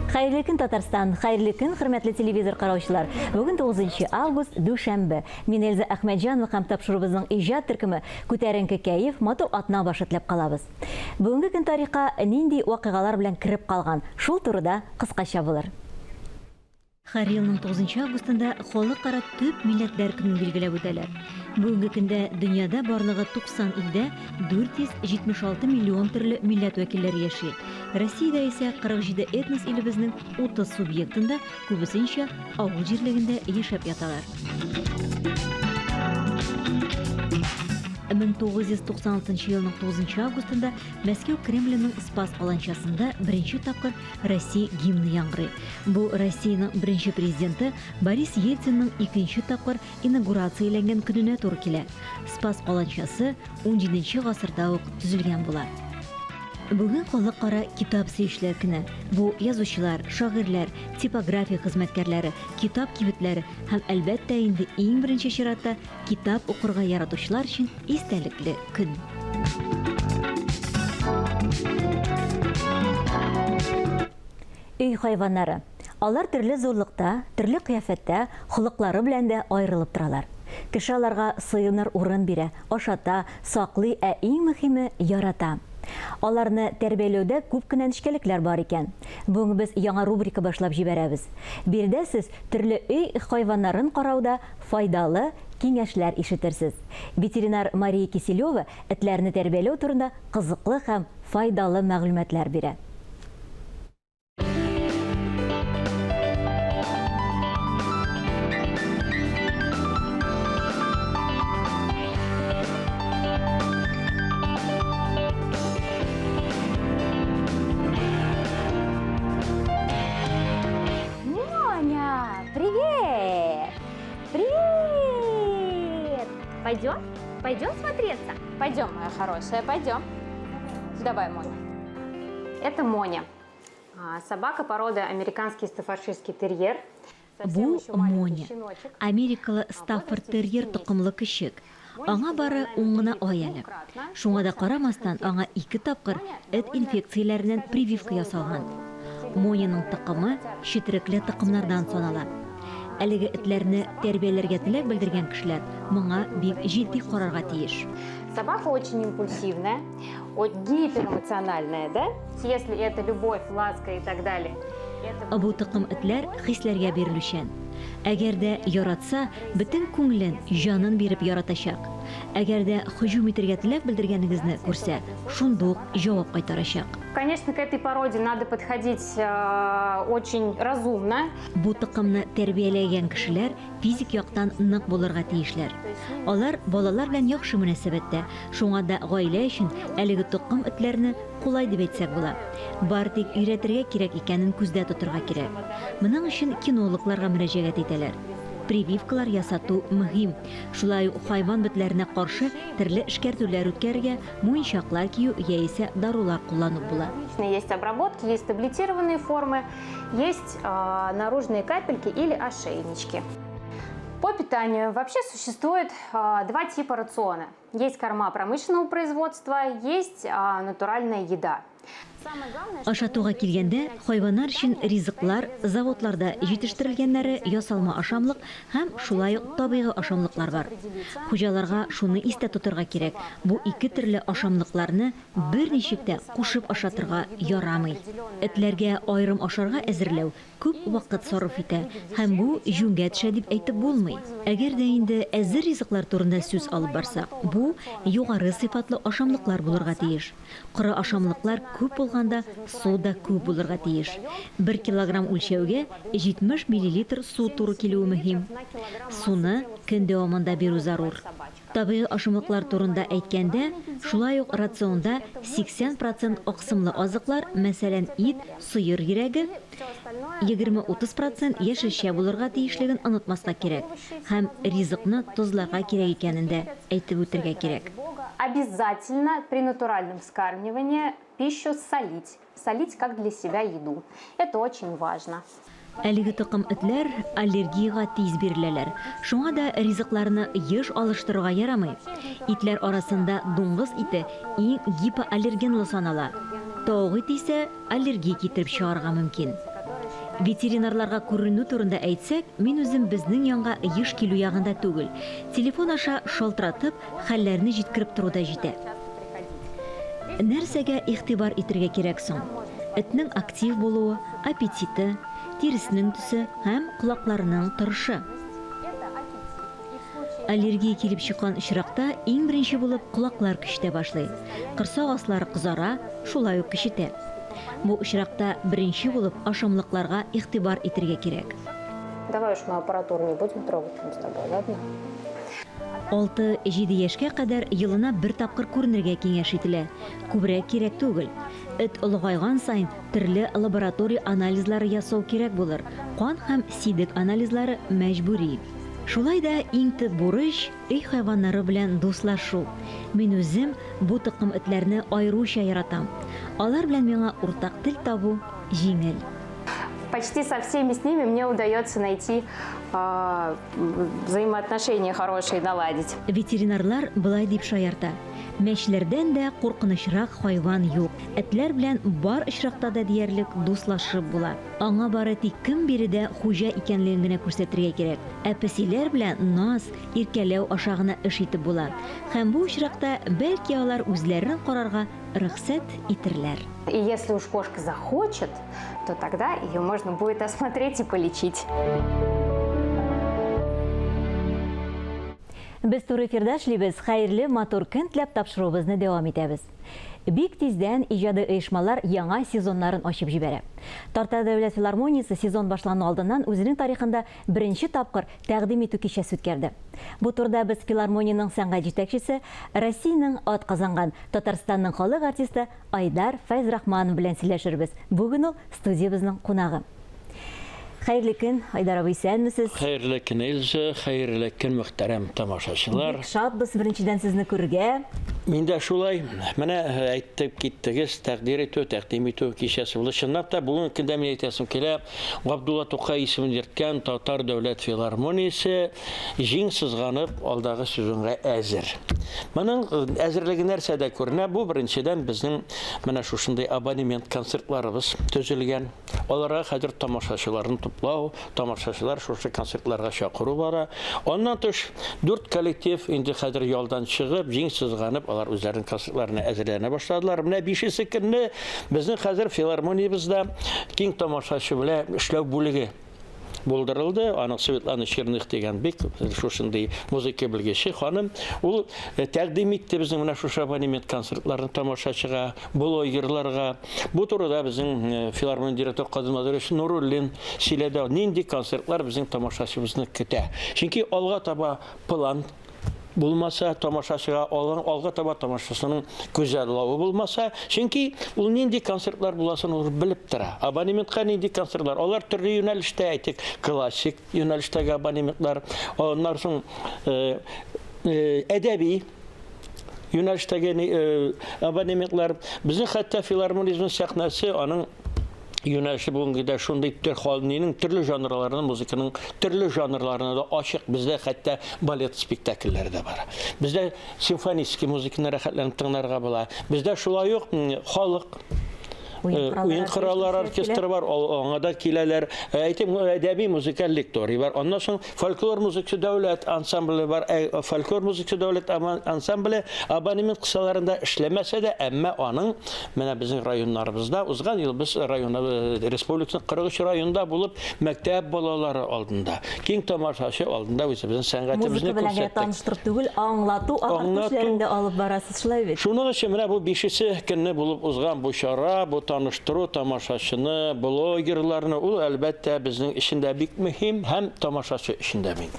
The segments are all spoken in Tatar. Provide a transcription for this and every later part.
Хәерле көн, Татарстан, хәерле көн, хөрмәтле телевизор караучылар. Бүген 9 август, дүшәмбе. Мин Эльза Әхмәтҗанова һәм тапшырубызның иҗат төркеме күтәренке кәеф, матур атна башы теләп калабыз. Бүгенге көн тарихка нинди вакыйгалар белән кирип калган? Шул турыда кыскача булыр. Һәр елның 9 августында халыкара төп милләтләр көнен билгеләп үтәләр. Бүгенге көндә дөньяда барлыгы 90 илдә 476 миллион төрле милләт вәкилләре яши. Россиядә исә 47 этнос илебезнең 30 субъектында күбесенчә авыл җирлегендә яшәп яталар. 1996 елның 9 августында Мәскәү Кремленың Спас аланчасында беренче тапкыр Россия гимны яңгырый. Бу Россиянең беренче президенты Борис Ельцинның икенче тапкыр инаугурацияләнгән көненә туры килә. Спас аланчасы 17 гасырда ук төзелгән була. Бүген халыкара китап сөючеләр көне. Бу язучылар, шагыйрьләр, типография хезмәткәрләре, китап кибетләре һәм әлбәттә инде иң беренче чиратта китап укырга яратучылар өчен истәлекле көн. Өй хайваннары. Алар төрле зурлыкта, төрле кыяфәттә, холыклары белән дә аерылып торалар. Кеше аларга сыеныр урын бирә, ашата, саклый, ә иң мөһиме ярата. Аларны тәрбияләүдә күп кенә нечкәлекләр бар икән. Бүген без яңа рубрика башлап җибәрәбез. Бирдә сез төрле өй хайваннарын карауда файдалы киңәшләр ишетерсез. Ветеринар Мария Киселева этләрне тәрбияләү турында кызыклы һәм файдалы мәгълүматлар бирә. Пойдем? Пойдем смотреться? Пойдем, моя хорошая, пойдем. Давай, Моня. Это Моня. Собака породы американский стаффордширский терьер. Бу Моня. Америкалы стаффорд терьер тукымлы кичек. Аңа бары 10 гына ай әле. Шуңа да карамастан аңа 2 тапкыр эт инфекцияләреннән прививка ясалган. Моняның тукымы четерекле тукымнардан санала. Әлеге этләрне тәрбияләргә теләк белдергән кешеләр моңа бик җитди карарга тиеш. Собака очень импульсивная, гиперэмоциональная, да? Если это любовь, ласка и так далее. Бу тукым этләр хисләргә бирелүчән. Әгәр дә яратса, бөтен күңелен, җанын биреп яратачак. Әгәр дә һөҗүм итәргә теләк белдергәнегезне күрсә, шундук җавап кайтарачак. Конечно, к этой породе надо подходить очень разумно. Бу тукымны тәрбияләгән кешеләр физик яктан нык булырга тиешләр. Алар балалар белән яхшы мөнәсәбәттә, шуңа да гаилә өчен әлеге тукым этләрне кулай дип әйтсәк була. Бар тик өйрәтергә кирәк икәнен күздә тотырга кирәк. Моның өчен кинологларга мөрәҗәгать итәләр. Прививкалар ясату мөһим. Шулай ук хайван битләренә каршы төрле эшкәртүләр үткәргә, муенчаклар кию яисә дарулар кулланып була. Есть обработки, есть таблетированные формы, есть наружные капельки или ошейнички. По питанию вообще существует 2 типа рациона. Есть корма промышленного производства, есть натуральная еда. Ашатуга килгәндә, хайваннар өчен ризыклар заводларда җитештерелгәннәре ясалма ашамлык һәм шулай ук табигый ашамлыклар бар. Хуҗаларга шуны истә тотырга кирәк. Бу 2 төрле ашамлыкларны берничек тә кушып ашатырга ярамый. Этләргә аерым ашарга әзерләү күп вакыт сарыф итә һәм бу җүнгә төшә дип әйтеп булмый. Әгәр дә инде әзер ризыклар турында сүз алып барсак, бу югары сыйфатлы ашамлыклар булырга тиеш. Коры ашамлыклар күп булганда су да күп булырга тиеш. 1 килограмм үлчәүгә 70 мл су туры килүе мөһим. Суны көн дәвамында бирү зарур. Табигый ашамлыклар турында әйткәндә, шулай ук рационда 80% аксымлы азыклар, мәсәлән, ит, сыер йөрәге, 20-30% яшелчә булырга тиешлеген онытмаска кирәк. Һәм ризыкны тозларга кирәк икәнен дә әйтеп үтәргә кирәк. Обязательно при натуральном вскармливании пищу солить. Солить как для себя еду. Это очень важно. Әлеге тукым этләр аллергияга тиз биреләләр. Шуңа да ризыкларны еш алыштырырга ярамый. Итләр арасында дуңгыз ите иң гипоаллергенлы санала. Тауык ите исә аллергия китереп чыгарга мөмкин. Ветеринарларга күренү турында әйтсәк, мин үзем безнең янга еш килү ягында түгел. Телефон аша шалтыратып, хәлләрне җиткереп туруда җитә. Нәрсәгә игътибар итәргә кирәк соң? Этнең актив булуы, аппетиты, тиресенең төсе һәм колакларының торышы. Аллергия килеп чыккан очракта иң беренче булып колаклар кишетә башлый. Кырсак аслары кызара, шулай ук кишетә. Бу очракта беренче булып ашамлыкларга игътибар итәргә кирәк. Давай уж мы аппаратуру не будем трогать с тобой, ладно? 6-7 яшькә кадәр елына бер тапкыр күренергә киңәш ителә. Күбрәк кирәк түгел. Эт олыгайган сайын төрле лаборатория анализлары ясау кирәк булыр. Кан һәм сидек анализлары мәҗбүри. Шулай да иң төп бурыч өй хайваннары белән дуслашу. Мин үзем бу тыкым этләрне айруча яратам. Алар белән миңа уртак тел табу җиңел. Почти со всеми с ними мне удается найти взаимоотношения хорошие, наладить. Ветеринарлар былай дип шаярта. Мәчләрдән дә куркынычрак хайван юк. Этләр белән бар очракта да диярлек дуслашып була. Аңа бары тик кем биредә хуҗа икәнлеген генә күрсәтергә кирәк. Ә песиләр белән наз, иркәләү аша гына эш итеп була. Һәм бу очракта бәлки алар үзләрен карарга рөхсәт итерләр. И если уж кошка захочет, то тогда ее можно будет осмотреть и полечить. Без туры эфирдә эшлибез, хәерле матур көн теләп тапшыруыбызны дәвам итәбез. Бик тиздән иҗади оешмалар яңа сезоннарын ачып җибәрә. Тарта дәүләт филармониясе сезон башлану алдыннан үзенең тарихында беренче тапкыр тәкъдим итү кичәсе үткәрде. Бу турда без филармониянең сәнгать җитәкчесе, Россиянең атказанган Татарстанның халык артисты Айдар Фәйзрахманов белән сөйләшербез. Бүген ул студиябызның кунагы. Хәерле көн, Айдар абый, исәнмесез? Хәерле көн, Эльза, хәерле көн, мөхтәрәм тамашачылар. Бик шатбыз беренчедән сезне күрергә. Мин дә шулай. Менә әйтеп киттегез, тәкъдир итү, тәкъдим итү кичәсе булды. Чынлап та бүген көндә мин әйтәсем килә, Габдулла Тукай исемен йөрткән Татар дәүләт филармониясе җиң сызганып алдагы сезонга әзер. Моның әзерлеге нәрсәдә күренә? Бу беренчедән безнең менә шушындай абонемент концертларыбыз төзелгән. Аларга хәзер тамашачыларны туплау, тамашачылар шушы концертларга чакыру бара. Аннан тыш 4 коллектив инде хәзер ялдан чыгып, җиң сызганып, алар үзләренең концертларына әзерләнә башладылар. Менә 5-нче көнне безнең хәзер филармониябызда киң тамашачы белән эшләү бүлеге булдырылды. Аны Светлана Черных дигән бик шушындай музыка белгече ханым. Ул тәкъдим итте безнең менә шушы абонемент концертларын тамашачыга, блогерларга. Бу турыда безнең филармония директоры Казым Азарович Нуруллин сөйләде. Нинди концертлар безнең тамашачыбызны көтә. Чөнки алга таба план булмаса, тамашачыга алга таба тамашачының күзаллавы булмаса, чөнки ул нинди концертлар буласын ул белеп тора. Абонементка нинди концертлар? Алар төрле юнәлештә, әйтик, классик юнәлештәге абонементлар, аннан соң әдәби юнәлештәге абонементлар. Безнең хәтта филармониябызның сәхнәсе аның юнәлеше бүгенгедә шундый халыкның төрле жанрларының, музыканың төрле жанрларына да ачык. Бездә хәтта балет спектакльләре дә бар. Бездә симфонический музыканы рәхәтләнеп тыңларга була. Бездә шулай ук халык уен кораллар оркестры бар, аңада киләләр, әйтим, әдәби музыкаль лекторий бар. Аннан соң фольклор музыкасы дәүләт ансамбле бар. Фольклор музыкасы дәүләт ансамбле абонемент кысаларында эшләмәсә дә, әмма аның менә безнең районнарыбызда узган ел без районда республиканың 43 районында булып мәктәп балалары алдында, киң тамашачы алдында үзебезнең сәнгатебезне күрсәттек. Музыка белән таныштырып түгел, аңлату эшләрендә алып барасыз, шулай бит. Шуның өчен менә бу 5-нче көнне булып узган бу чара, бу таныштыру тамашачыны, блогерларны, ул әлбәттә безнең эшендә бик мөһим һәм тамашачы эшендә бик.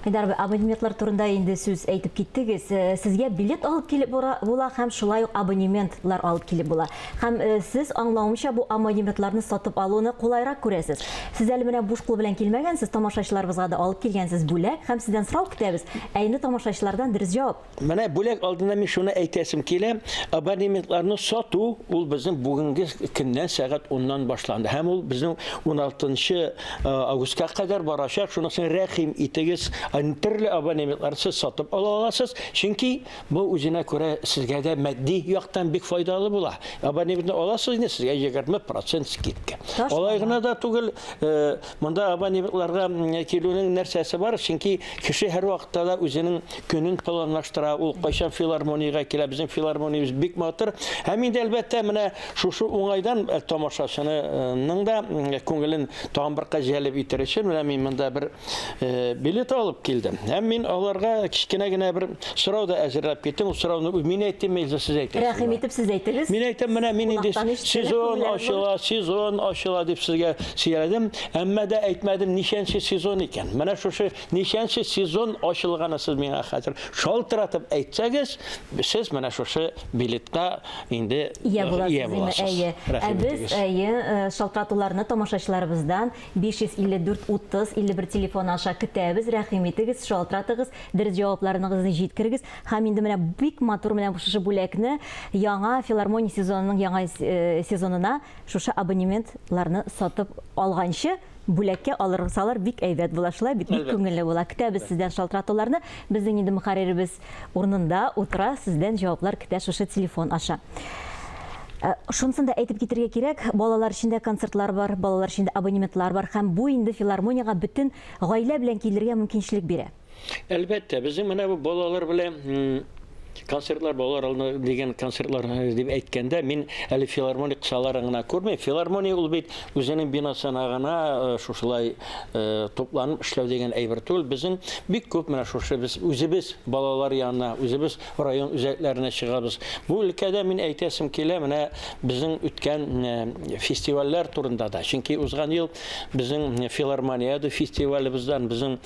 Айдар абый, абонементлар турында инде сүз әйтеп киттегез. Сезгә билет алып килеп була һәм шулай ук абонементлар алып килеп була. Һәм сез аңлавымча бу абонементларны сатып алуны кулайрак күрәсез. Сез әле менә буш кул белән килмәгәнсез, тамашачыларыбызга да алып килгәнсез бүләк һәм сездән сорау көтәбез. Әйне тамашачылардан дөрес җавап. Менә бүләк алдында мин шуны әйтәсем килә, абонементларны сату ул безнең бүгенге көннән сәгать 10-нан башланды. Һәм ул безнең 16 августка кадәр барачак. Шунысын рәхим итегез, төрле абонементларны сатып ала аласыз. Чөнки бу үзенә күрә сезгә дә матди яктан бик файдалы була. Абонементны аласыз инде сезгә 20% скидка. Алай гына да түгел, монда абонементларга килүнең нәрсәсе бар, чөнки кеше һәр вакытта да үзенең көнен планлаштыра. Ул кайчан филармониягә килә, безнең филармониябыз бик матур. Һәм инде әлбәттә менә шушы уңайдан тамашачының да күңелен тагын бер җәлеп итер өчен менә мин монда бер билет алып килдем. Һәм мин аларга кичкенә генә бер сорау да әзерләп киттем. Ул сорауны мин әйттем, сез әйтәсез. Рәхим итеп сез әйтегез. Мин әйтәм, менә мин инде сезон ачыла дип сезгә сөйләдем. Әмма дә әйтмәдем ничәнче сезон икән. Менә шушы ничәнче сезон ачылганы сез миңа хәзер шалтыратып әйтсәгез, сез менә шушы билетка инде ия буласыз. Без шалтыратуларны тамашачыларыбыздан 554-30-51 телефон аша көтәбез. Рәхим итегез, шалтыратыгыз, дөрес җавапларыгызны җиткерегез. Һәм инде менә бик матур менә шушы бүләкне яңа филармония сезонының яңа сезонына шушы абонементларны сатып алганчы бүләккә алырсалар бик әйбәт була, шулай бик күңелле була. Көтәбез сездән шалтыратуларны. Безнең инде мөхәррирбез урынында утыра, сездән җаваплар көтә шушы телефон аша. Шунысын да әйтеп китәргә кирәк, балалар өчен дә концертлар бар, балалар өчен дә абонементлар бар һәм бу инде филармониягә бөтен гаилә белән килергә мөмкинчелек бирә. Әлбәттә, безнең менә бу балалар белән концертлар, балалар алдында дигән концертлар дип әйткәндә, мин әле филармония кысаларын гына күрмәйм. Филармония ул бит үзенең бинасына гына шушылай топланып эшләү дигән әйбер түгел. Безнең бик күп менә шушы без үзебез балалар янына, үзебез район үзәкләренә чыгабыз. Бу өлкәдә мин әйтәсем килә, менә безнең үткән фестивальләр турында да. Чөнки узган ел безнең филармония фестивалебыздан, безнең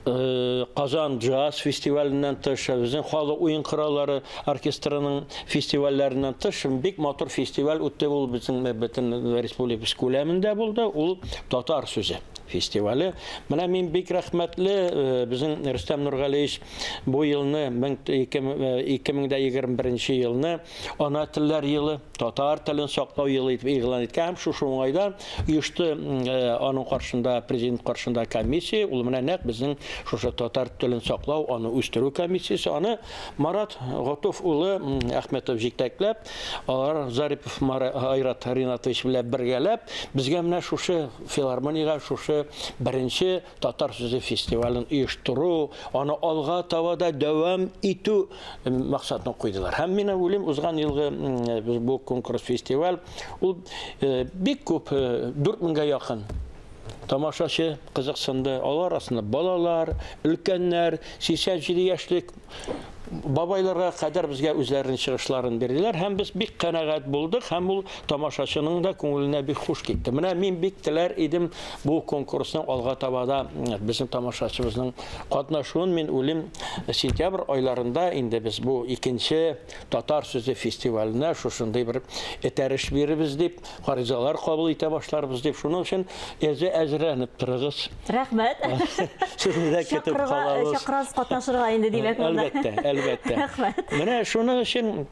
Казан джаз фестиваленнән тыш, безнең халык уен кораллары оркестрының фестивальләреннән тыш бик матур фестиваль үтте. Ул безнең бөтен республика күләмендә булды. Ул татар сүзе фестивале. Менә мин бик рәхмәтле безнең Рөстәм Нургалиевич бу елны 2021 елны ана телләр елы, татар телен саклау елы итеп игълан иткән. Шушы уңайдан оешты аның каршында, президент каршында комиссия. Ул менә нәкъ безнең шушы татар телен саклау, аны үстерү комиссиясе, аны Марат Готов улы Әхмәтов җитәкләп, алар Зарипов Айрат Ринатович белән бергәләп, безгә менә шушы филармониягә шушы беренче татар сүзе фестивален оештыру, аны алга таба да дәвам итү максатын куйдылар. Һәм мин уйлыйм, узган елгы бу конкурс фестиваль ул бик күп 4000-га якын тамашачы кызыксынды. Алар арасында балалар, өлкәннәр, 87 яшьлек бабайларга кадәр безгә үзләренең чыгышларын бирделәр. Һәм без бик канәгать булдык, һәм ул тамашачының да күңеленә бик хуш китте. Менә мин бик теләр идем бу конкурсның алга табада безнең тамашачыбызның катнашуын. Мин уйлыйм, сентябрь айларында инде без бу икенче татар сүзе фестиваленә шушындай бер этәреш бирибез дип, гаризалар кабул итә башларбыз дип, шуның өчен әзерләнеп торыгыз. Рәхмәт. Сезне дә көтеп калабыз. Чакырас катнашырга инде димәк монда. Әлбәттә. Менә шуның өчен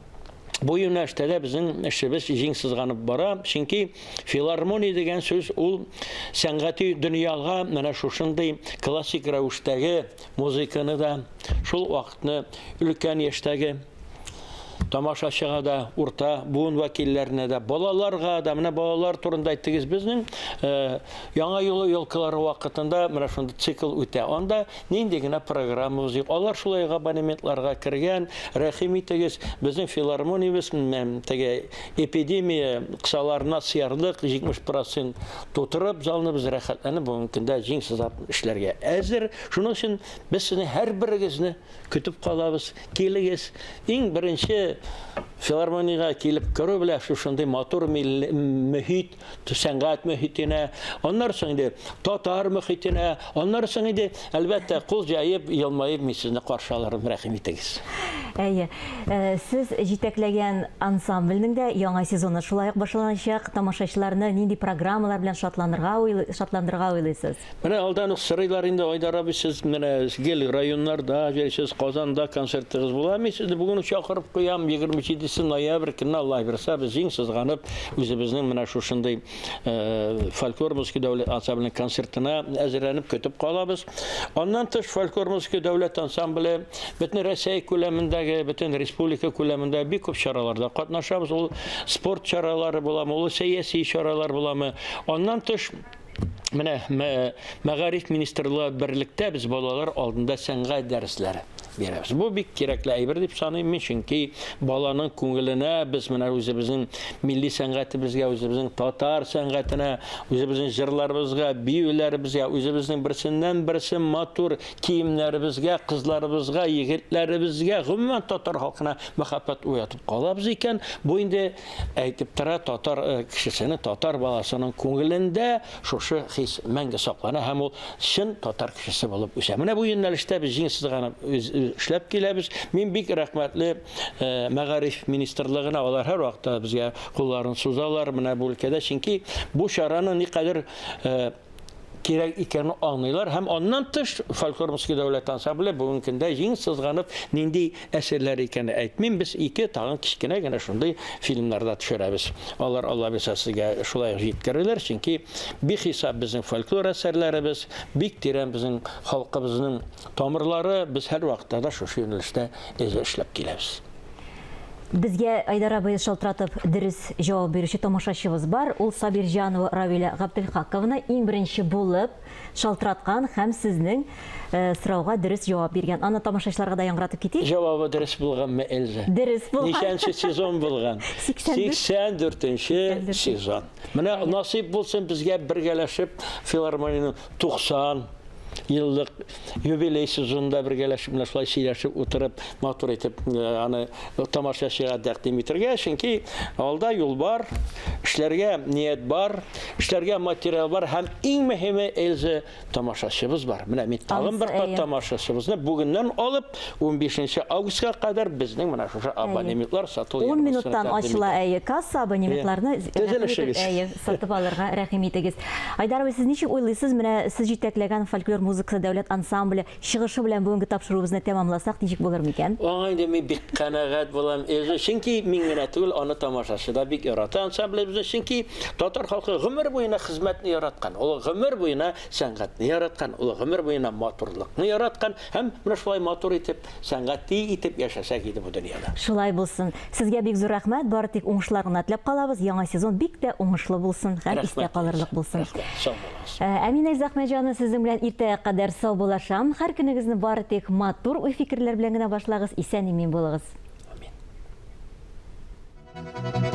бу юнәлештә безнең эшебез җиңсезганып бара. Чөнки филармония дигән сүз ул сәнгати дөньяга менә шушындай классик рәвештәге музыканы да, шул вакытны өлкән яшьтәге тамашачыга да, урта буын вәкилләренә дә, балаларга да, менә балалар турында әйттегез, безнең яңа елы елкалары вакытында менә шундый цикл үтә. Анда нинди генә программабыз юк. Алар шулай абонементларга кергән. Рәхим итегез, безнең филармониябыз теге эпидемия кысаларына сыярлык 70% тутырып, залны без рәхәтләнеп бүгенге көндә җиңсез эшләргә әзер. Шуның өчен без сезне һәр берегезне көтеп калабыз. Килегез. Иң беренче филармониягә килеп керү белән шушындай матур мөхит, сәнгать мөхитенә, аннан соң инде татар мөхитенә, аннан соң инде әлбәттә кул җаеп, елмаеп мин сезне каршы алырмын. Рәхим итегез. Әйе, сез җитәкләгән ансамбльнең дә яңа сезоны шулай ук башланачак. Тамашачыларны нинди программалар белән шатландырырга уйлыйсыз? Менә алдан ук сорыйлар инде, Айдар абый, сез менә гел районнарда, Казанда концертыгыз була. Мин сезне бүген чакырып куям, 27 12 ноябрь көнне Аллаһ бирсә без җиң сызганып үзебезнең менә шушындый фольклор музыка дәүләт ансамбль концертына әзерләнеп көтеп калабыз. Аннан тыш фольклор музыка дәүләт ансамбле бөтен Россия күләмендәге, бөтен республика күләмендә бик күп чараларда катнашабыз. Ул спорт чаралары буламы, ул сәяси чаралар буламы. Аннан тыш менә Мәгариф министрлыгы берлектә без балалар алдында сәнгать дәресләре бирәбез. Бу бик кирәкле әйбер дип саныйм мин, чөнки баланың күңеленә без менә үзебезнең милли сәнгатебезгә, үзебезнең татар сәнгатенә, үзебезнең җырларыбызга, биюләребезгә, үзебезнең берсеннән-берсе матур киемнәребезгә, кызларыбызга, егетләребезгә, гомумән татар халкына мәхәббәт уятып калабыз икән. Бу инде әйтеп тора татар кешесенең, татар баласының күңелендә шушы хис мәңге саклана һәм ул чын татар кешесе булып үсә. Менә бу юнәлештә biz җиңсезганып эшләп киләбез. Мин бик рәхмәтле Мәгариф министрлыгына, алар һәр вакытта безгә кулларын сузалар менә бу өлкәдә, чөнки бу чараны никадәр кирәк икәнен аңлыйлар һәм аннан тыш фольклор музыка дәүләт ансамбле бүгенге көндә җиң сызганып нинди әсәрләр икәнен әйтмим. Без ике тагын кичкенә генә шундый фильмнарда төшерәбез. Алар Алла бирсә сезгә шулай җиткерәләр, чөнки бихисап безнең фольклор әсәрләребез бик тирән безнең халкыбызның тамырлары, без һәр вакытта да шушы юнәлештә эшләп киләбез. Безгә Айдар абый шалтыратып дөрес җавап бирүче тамашачыбыз бар. Ул Сабирҗанова Равиля Габделхаковна иң беренче булып шалтыраткан һәм сезнең сорауга дөрес җавап биргән. Аны тамашачыларга да яңгыратып китик. Җавабы дөрес булганмы, Эльза? Дөрес булган. Ничәнче сезон булган? 84-нче сезон. Менә насыйп булсын безгә бергәләшеп филармониянең 90 yıllık юбилей сезонында бергәләшеп менә шулай сөйләшеп утырып, матур итеп аны тамашачыга тәкъдим итәргә, чөнки алда юл бар, эшләргә ният бар, эшләргә материал бар һәм иң мөһиме Эльза тамашачыбыз бар. Менә мин тагын бер кат тамашачыбызны бүгеннән алып 15 августка кадәр безнең менә шушы абонементлар сатылып 10 минуттан ачыла касса абонементларны сатып алырга рәхим итегез. Айдар абый, сез ничек уйлыйсыз, менә сез җитәкләгән фольклор музыка дәүләт ансамбле чыгышы белән бүгенге тапшыруыбызны тәмамласак, ничек булыр микән? Аңа инде мин бик канәгать булам. Чөнки мин генә түгел, аны тамашачы да бик ярата ансамблебезне, чөнки татар халкы гомер буена хезмәтне яраткан. Ул гомер буена сәнгатьне яраткан, ул гомер буена матурлыкны яраткан һәм менә шулай матур итеп, сәнгатьле итеп яшәсәк иде бу дөньяда. Шулай булсын. Сезгә бик зур рәхмәт. Бары тик уңышларны теләп калабыз. Яңа сезон бик тә уңышлы булсын һәм истә калырлык булсын. Әминә Әхмәтҗанова, сезнең белән иртәгә кадәр сау булашам. Һәр көнегезне бары тик матур уй фикерләр белән генә башлагыз. Исән-имин булыгыз. Амин.